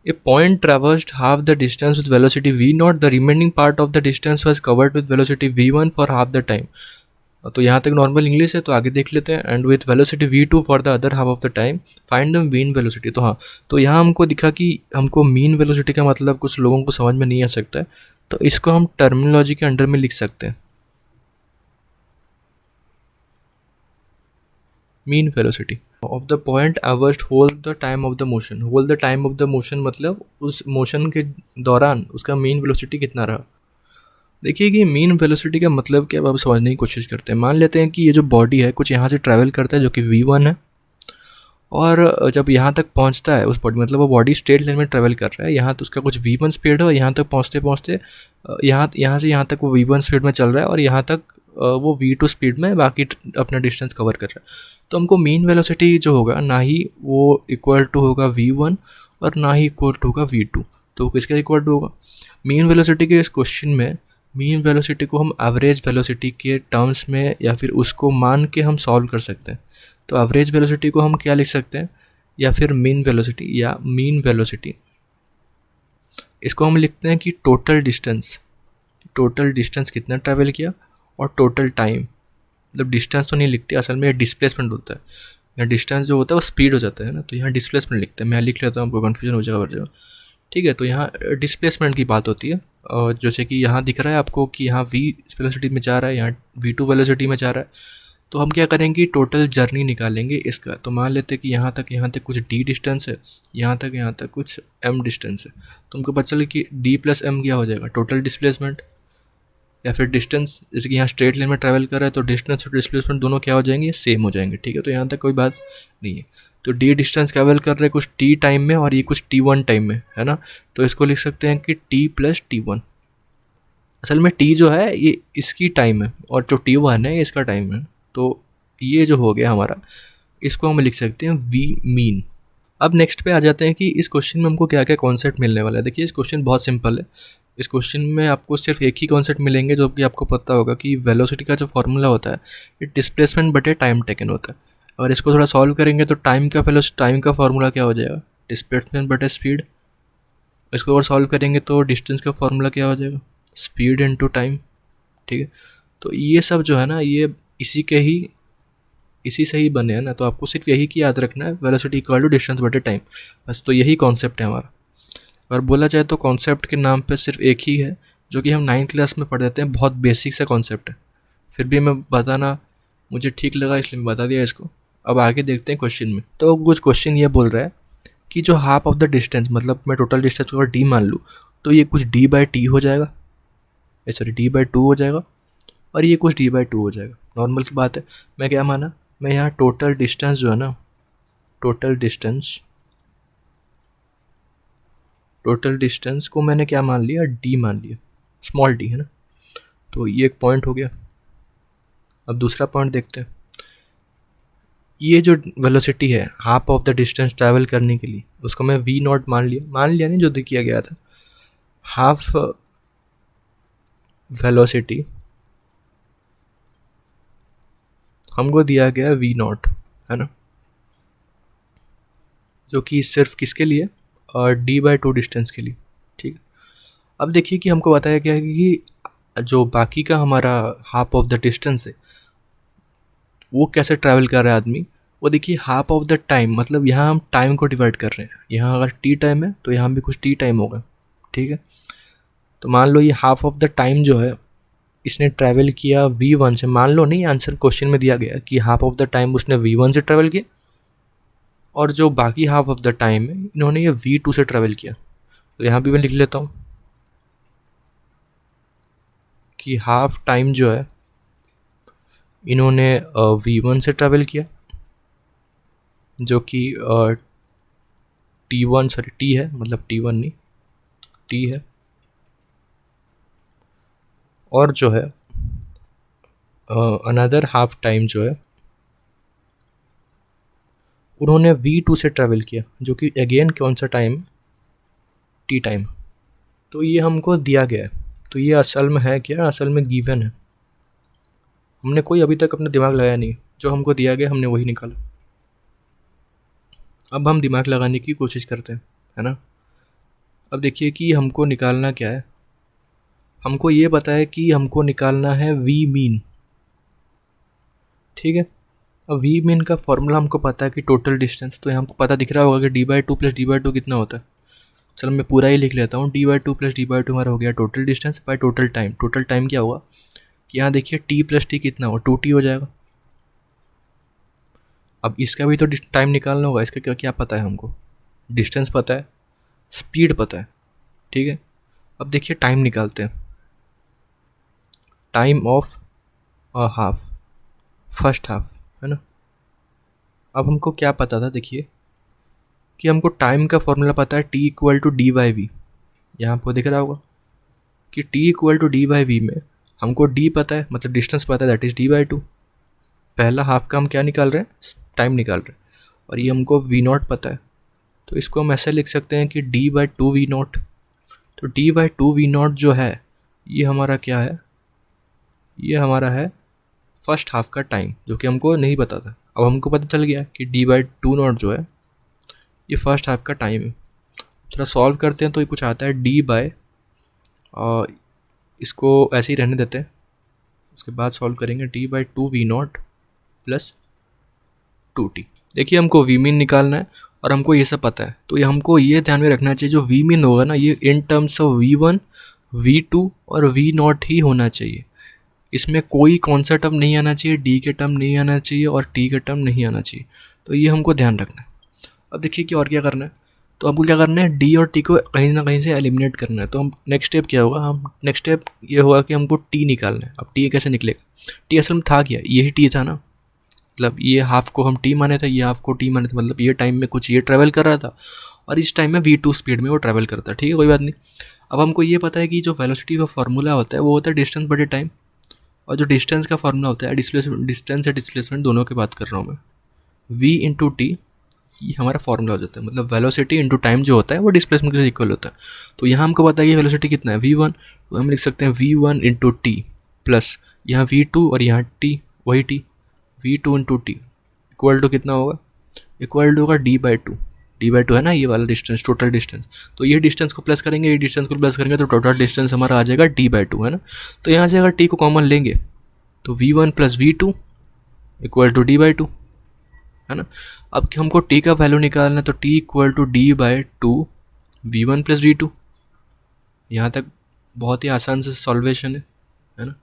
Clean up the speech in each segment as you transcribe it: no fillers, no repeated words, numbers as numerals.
A point traversed half the distance with velocity v0, the remaining part of the distance was covered with velocity v1 for half the time. तो यहाँ तक normal English है, तो आगे देख लेते हैं. And with velocity v2 for the other half of the time find the mean velocity. तो हाँ, तो यहाँ हमको दिखा कि हमको मीन वेलोसिटी का मतलब कुछ लोगों को समझ में नहीं आ सकता है, तो इसको हम टर्मिनोलॉजी के अंडर में लिख सकते हैं. Mean velocity of the point averaged whole the time of the motion. Whole the time of the motion मतलब उस मोशन के दौरान उसका मीन वेलोसिटी कितना रहा. देखिए कि मीन वेलोसिटी का मतलब क्या, अब समझने की कोशिश करते हैं. मान लेते हैं कि ये जो बॉडी है कुछ यहाँ से ट्रैवल करता है जो कि v1 है, और जब यहाँ तक पहुँचता है उस बॉडी, मतलब वो बॉडी स्ट्रेट लाइन में ट्रैवल कर रहा है, यहाँ तो उसका कुछ v1 स्पीड है, और यहाँ तक पहुँचते पहुँचते यहाँ से यहाँ तक वो v1 स्पीड में चल रहा है, और यहाँ तक वो v2 स्पीड में बाकी अपना डिस्टेंस कवर कर रहा है. तो हमको मीन वेलोसिटी जो होगा ना ही वो इक्वल टू होगा v1 और ना ही इक्वल टू होगा v2. तो किसके इक्वल टू होगा? मीन वेलोसिटी के इस क्वेश्चन में मीन वेलोसिटी को हम एवरेज वेलोसिटी के टर्म्स में या फिर उसको मान के हम सॉल्व कर सकते हैं. तो एवरेज वेलोसिटी को हम क्या लिख सकते हैं, या फिर मीन वेलोसिटी या मीन वेलोसिटी, इसको हम लिखते हैं कि टोटल डिस्टेंस कितना ट्रैवल किया और टोटल टाइम. मतलब डिस्टेंस तो नहीं लिखते, असल में डिस्प्लेसमेंट होता है. यहाँ डिस्टेंस जो होता है वो स्पीड हो जाता है ना, तो यहाँ डिस्प्लेसमेंट लिखते हैं. मैं लिख लेता हूँ, आपको कन्फ्यूजन हो जाएगा वरना. ठीक है, तो यहाँ डिस्प्लेसमेंट की बात होती है. और जैसे कि यहाँ दिख रहा है आपको कि यहाँ v वेलोसिटी में जा रहा है, यहाँ v2 वेलोसिटी में जा रहा है. तो हम क्या करेंगे, टोटल जर्नी निकालेंगे इसका. तो मान लेते हैं कि यहाँ तक कुछ d डिस्टेंस है, यहाँ तक कुछ m डिस्टेंस है. तो हमको पता चले कि d प्लस m क्या हो जाएगा, टोटल डिस्प्लेसमेंट या फिर डिस्टेंस. जैसे कि यहाँ स्ट्रेट लाइन में ट्रैवल कर रहा है तो डिस्टेंस और डिस्प्लेसमेंट दोनों क्या हो जाएंगे, सेम हो जाएंगे. ठीक है, तो यहाँ तक कोई बात नहीं है. तो d डिस्टेंस ट्रैवल कर रहे हैं कुछ t टाइम में और ये कुछ t1 टाइम में है ना. तो इसको लिख सकते हैं कि t प्लस t1. असल में t जो है ये इसकी टाइम है और जो t1 है ये इसका टाइम है. तो ये जो हो गया हमारा, इसको हम लिख सकते हैं v मीन. अब नेक्स्ट पे आ जाते हैं कि इस क्वेश्चन में हमको क्या क्या कॉन्सेप्ट मिलने वाला है. देखिए इस क्वेश्चन बहुत सिंपल है. इस क्वेश्चन में आपको सिर्फ एक ही कॉन्सेप्ट मिलेंगे जो कि आपको पता होगा कि वेलोसिटी का जो फॉर्मूला होता है ये डिस्प्लेसमेंट बटे टाइम टेकन होता है. और इसको थोड़ा सॉल्व करेंगे तो टाइम का फॉर्मूला क्या हो जाएगा, डिस्प्लेसमेंट बटे स्पीड. इसको और सॉल्व करेंगे तो डिस्टेंस का फॉर्मूला क्या हो जाएगा, स्पीड इनटू टाइम. ठीक है, तो ये सब जो है ना ये इसी से ही बने हैं ना. तो आपको सिर्फ यही की याद रखना है, वेलोसिटी इक्वल टू डिस्टेंस बटे टाइम. बस, तो यही कॉन्सेप्ट है हमारा. और बोला जाए तो कॉन्सेप्ट के नाम पे सिर्फ एक ही है जो कि हम 9th क्लास में पढ़ देते हैं. बहुत बेसिक सा कॉन्सेप्ट है, फिर भी मैं बताना मुझे ठीक लगा इसलिए मैं बता दिया इसको. अब आगे देखते हैं क्वेश्चन में. तो कुछ क्वेश्चन ये बोल रहा है कि जो हाफ ऑफ द डिस्टेंस, मतलब मैं टोटल डिस्टेंस को अगर डी मान लूँ तो ये कुछ d/t हो जाएगा, सॉरी d/2 हो जाएगा, और ये कुछ d/2 हो जाएगा. नॉर्मल की बात है. मैं क्या माना, मैं यहाँ टोटल डिस्टेंस जो है ना, टोटल डिस्टेंस को मैंने क्या मान लिया, d मान लिया, स्मॉल d है ना. तो ये एक पॉइंट हो गया. अब दूसरा पॉइंट देखते हैं. ये जो वेलोसिटी है half of the distance travel करने के लिए, उसको मैं v0 मान लिया नहीं, जो किया गया था. हाफ वेलोसिटी हमको दिया गया v0 है ना, जो कि सिर्फ किसके लिए, और d/2 डिस्टेंस के लिए. ठीक है, अब देखिए कि हमको बताया गया है कि जो बाकी का हमारा हाफ ऑफ द डिस्टेंस है वो कैसे ट्रैवल कर रहा है आदमी. वो देखिए हाफ ऑफ द टाइम, मतलब यहाँ हम टाइम को डिवाइड कर रहे हैं. यहाँ अगर t टाइम है तो यहाँ भी कुछ t टाइम होगा. ठीक है, तो मान लो ये हाफ ऑफ द टाइम जो है इसने ट्रैवल किया v1 से. मान लो नहीं, आंसर क्वेश्चन में दिया गया कि हाफ ऑफ द टाइम उसने v1 से ट्रैवल किया, और जो बाकी हाफ ऑफ द टाइम है इन्होंने ये v2 से ट्रैवल किया. तो यहाँ भी मैं लिख लेता हूँ कि हाफ टाइम जो है इन्होंने v1 से ट्रैवल किया, जो कि t है, मतलब t1 नहीं, t है. और जो है अनदर हाफ टाइम जो है उन्होंने v2 से ट्रैवल किया, जो कि अगेन कौन सा टाइम, t टाइम. तो ये हमको दिया गया है. तो ये असल में है क्या, असल में गिवन है. हमने कोई अभी तक अपना दिमाग लगाया नहीं, जो हमको दिया गया हमने वही निकाला. अब हम दिमाग लगाने की कोशिश करते हैं, है ना. अब देखिए कि हमको निकालना क्या है, हमको ये पता है कि हमको निकालना है वी मीन, ठीक है। अब वी मीन का फॉर्मूला हमको पता है कि टोटल डिस्टेंस, तो यहाँ हमको पता दिख रहा होगा कि d/2 प्लस d/2 कितना होता है। चलो मैं पूरा ही लिख लेता हूँ, d/2 प्लस d/2 हमारा हो गया total distance by total time. Total time क्या होगा कि यहाँ देखिए t प्लस टी कितना होगा, 2t हो जाएगा। अब इसका भी तो टाइम निकालना होगा, इसका क्या क्या पता है हमको, डिस्टेंस पता है, स्पीड पता है, ठीक है। अब देखिए टाइम निकालते हैं, time of half, first half, है ना। अब हमको क्या पता था, देखिए कि हमको टाइम का फॉर्मूला पता है t equal to d by v. यहाँ आपको दिख रहा होगा कि t equal to d by v में हमको d पता है, मतलब डिस्टेंस पता है, दैट इज़ d/2। पहला हाफ का हम क्या निकाल रहे हैं, टाइम निकाल रहे हैं, और ये हमको v0 पता है। तो इसको हम ऐसे लिख सकते हैं कि d/2v0। तो d/2v0 जो है ये हमारा क्या है, ये हमारा है फर्स्ट हाफ का टाइम, जो कि हमको नहीं पता था। अब हमको पता चल गया कि d/2 जो है ये फर्स्ट हाफ का टाइम है। थोड़ा सॉल्व करते हैं तो ये कुछ आता है d बाय, और इसको ऐसे ही रहने देते हैं, उसके बाद सॉल्व करेंगे d/2v0 प्लस 2t। देखिए हमको वी मीन निकालना है और हमको ये सब पता है, तो ये हमको ये ध्यान में रखना चाहिए, जो वी मीन होगा ना ये in terms of v1 v2 और v0 ही होना चाहिए। इसमें कोई कौन सा टर्म नहीं आना चाहिए, d के टर्म नहीं आना चाहिए और t के टर्म नहीं आना चाहिए, तो ये हमको ध्यान रखना है। अब देखिए कि और क्या करना है, तो हमको क्या करना है, d और t को कहीं ना कहीं से एलिमिनेट करना है। तो हम नेक्स्ट स्टेप क्या होगा, हम नेक्स्ट स्टेप ये होगा कि हमको t निकालना है। अब t कैसे निकलेगा, t असल में था क्या, यही t था ना, मतलब ये हाफ को हम t माने थे, ये हाफ को t माने थे, मतलब ये टाइम में कुछ ये ट्रैवल कर रहा था और इस टाइम में v2 स्पीड में वो ट्रैवल करता है, ठीक है, कोई बात नहीं। अब हमको ये पता है कि जो वेलोसिटी का फार्मूला होता है वो होता है डिस्टेंस बटे टाइम, और जो डिस्टेंस का फार्मूला होता है डिस्टेंस या डिस्प्लेसमेंट दोनों की बात कर रहा हूँ मैं, v इंटू टी, ये हमारा फार्मूला हो जाता है, मतलब वेलोसिटी इंटू टाइम जो होता है वो डिस्प्लेसमेंट के इक्वल होता है। तो यहाँ हमको पता है कि वेलोसिटी कितना है v1, तो हम लिख सकते हैं v1 इंटू टी प्लस यहाँ v2 और यहाँ t, वही t, v2 into t equal to कितना होगा, इक्वल टू होगा d/2 है ना, ये वाला डिस्टेंस टोटल डिस्टेंस। तो ये डिस्टेंस को प्लस करेंगे, ये डिस्टेंस को प्लस करेंगे, तो टोटल डिस्टेंस हमारा आ जाएगा d/2, है ना। तो यहाँ से अगर t को कॉमन लेंगे तो v1 plus v2 equal to d/2, है ना। अब हमको t का वैल्यू निकालना है, तो t equal to d/2 v1 plus v2। यहाँ तक बहुत ही आसान से सॉल्वेशन है ना।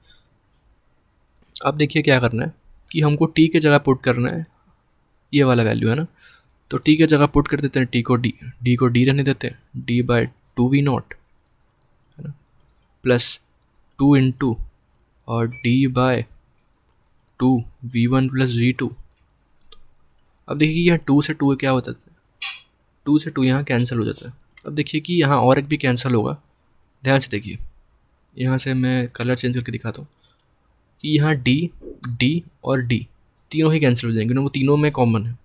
अब देखिए क्या करना है कि हमको t के जगह पुट करना है ये वाला वैल्यू, है ना। तो t के जगह पुट कर देते हैं, t को d को d रहने देते हैं, d/2v0, है ना, प्लस 2 इंटू और d/2 v1 प्लस v2। अब देखिए यहाँ 2 से 2 क्या होता है, 2 से 2 यहाँ कैंसिल हो जाता है। अब देखिए कि यहाँ और एक भी कैंसिल होगा, ध्यान से देखिए, यहाँ से मैं कलर चेंज करके दिखाता हूँ कि यहाँ d और d तीनों ही कैंसिल हो जाएंगे, वो तीनों में कॉमन है।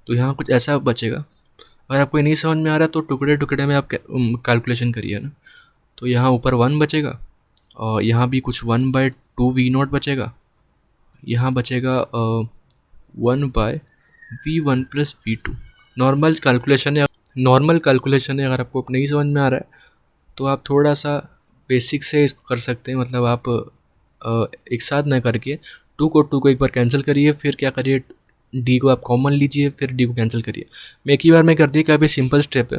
तो यहाँ कुछ ऐसा बचेगा, अगर आपको नहीं समझ में आ रहा है तो टुकड़े टुकड़े में आप कैलकुलेशन करिए ना। तो यहाँ ऊपर 1 बचेगा और यहाँ भी कुछ 1/2v0 बचेगा, यहाँ बचेगा 1/v1 plus v2। Normal calculation है, अगर आपको नहीं समझ में आ रहा है तो आप थोड़ा सा बेसिक से इसको कर सकते हैं, मतलब आप एक साथ ना करके 2 को एक बार कैंसिल करिए, फिर क्या करिए, डी को आप कॉमन लीजिए, फिर डी को कैंसिल करिए। मैं एक ही बार में कर दिया, काफ़ी सिंपल स्टेप है,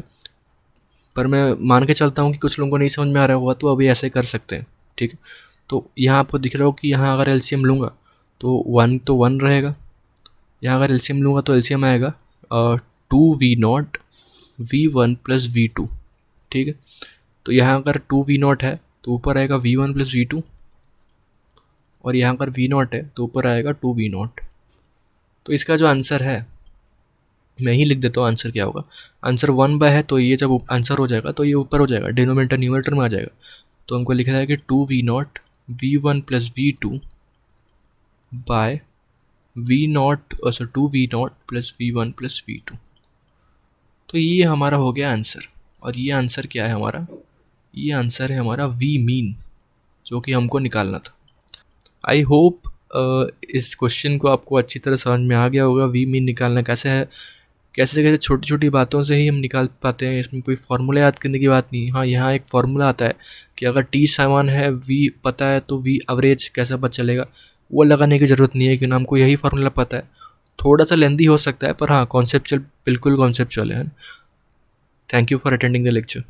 पर मैं मान के चलता हूँ कि कुछ लोगों को नहीं समझ में आ रहा होगा, तो अभी ऐसे कर सकते हैं, ठीक है। तो यहाँ आपको दिख रहा हो कि यहाँ अगर एलसीएम लूँगा तो 1 रहेगा, यहाँ अगर एलसीएम लूँगा तो एलसीएम आएगा 2v0 v1 प्लस v2, ठीक है। तो यहाँ अगर 2v0 है तो ऊपर आएगा v1 प्लस v2, और यहाँ अगर v0 है तो ऊपर आएगा 2v0। तो इसका जो आंसर है मैं ही लिख देता हूँ, आंसर क्या होगा, आंसर 1 है, तो ये जब आंसर हो जाएगा तो ये ऊपर हो जाएगा, डिनोमिनेटर न्यूमरेटर में आ जाएगा। तो हमको लिखना है कि 2v0 v1 plus v2 bye v0 2v0 plus v1 plus v2। तो ये हमारा हो गया आंसर, और ये आंसर क्या है हमारा, ये आंसर है हमारा वी मीन, जो कि हमको निकालना था। आई होप इस क्वेश्चन को आपको अच्छी तरह समझ में आ गया होगा, वी मीन निकालना कैसे है। कैसे कैसे छोटी छोटी बातों से ही हम निकाल पाते हैं, इसमें कोई फार्मूला याद करने की बात नहीं। हाँ, यहाँ एक फार्मूला आता है कि अगर टी समान है वी पता है तो वी एवरेज कैसा पता चलेगा, वो लगाने की ज़रूरत नहीं है क्योंकि हमको यही फार्मूला पता है। थोड़ा सा लेंदी हो सकता है पर हाँ, कॉन्सेप्चुअल बिल्कुल कॉन्सेप्चुअल है। Thank you for attending the lecture.